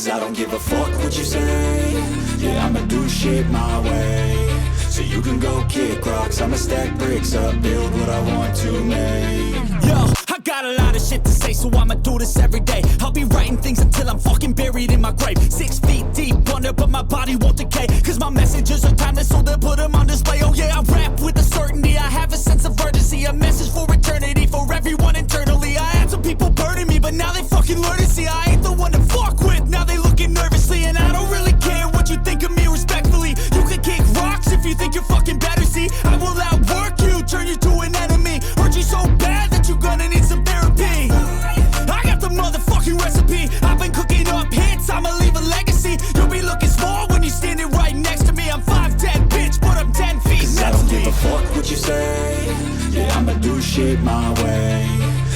Cause I don't give a fuck what you say. Yeah, I'ma do shit my way. So you can go kick rocks, I'ma stack bricks up, build what I want to make. Yo, I got a lot of shit to say, so I'ma do this every day. I'll be writing things until I'm fucking buried in my grave. 6 feet deep under, but my body won't decay. Cause my messages are timeless, so they'll put them on display. Oh yeah, I rap with a certainty, I have a sense of urgency. A message for eternity, for everyone internally. I had some people burning me, but now they fucking learn to see I ain't the one to fuck with, now they looking nervously. And I don't really care what you think of me, respectfully. You can kick rocks if you think you're fucking better, see. I will outwork you, turn you to an enemy. Hurt you so bad that you're gonna need some therapy. I got the motherfucking recipe. I've been cooking up hits, I'ma leave a legacy. You'll be looking small when you're standing right next to me. I'm 5'10", bitch, but I'm 10 feet Cause I don't give a fuck what you say. Yeah, I'ma do shit my way.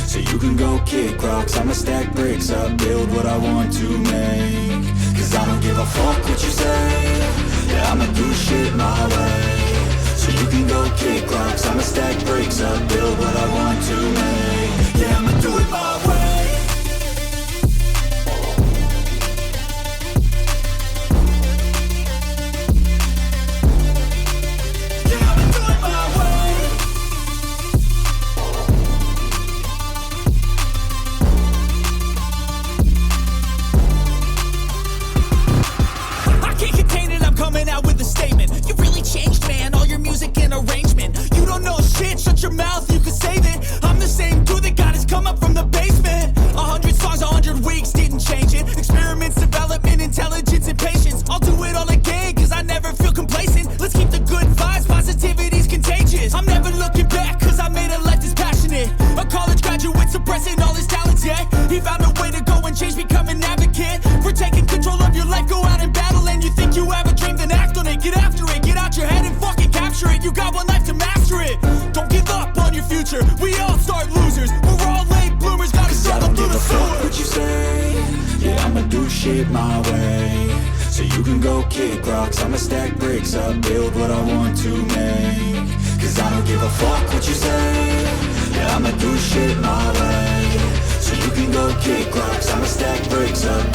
So you can go kick rocks, I'ma stack bricks up, build what I want to make. Cause I don't give a fuck what you say. Yeah, I'ma do shit my way. So you can go kick rocks, I'ma stack bricks up, build what I want to make. Yeah, I'ma do it my way. Coming out with a statement. You really changed, man, all your music and arrangement. You don't know shit, shut your mouth, you can save it. I'm the same dude that got his come up from the basement. 100 songs, 100 weeks, didn't change it. Experiments, development, intelligence, and patience. I'll do it all again, cause I never feel complacent. Let's keep the good vibes, positivity's contagious. I'm never looking back, cause I made a life that's passionate. A college graduate suppressing all his talents, yeah. He found a way to go and change, become an advocate. For taking control of your life, go out and battle. And you think you have a dream, then act on it. Get after it, get out your head and fucking capture it. You got one life to master it. Don't give up on your future, we all start losers. We're all late bloomers, gotta start through the sewer. What you say? Yeah, I'ma do shit my way. So you can go kick rocks, I'ma stack bricks up, build what I want to make. Cause I don't give a fuck what you say. Yeah, I'ma do shit my way. So you can go kick rocks, I'ma stack bricks up,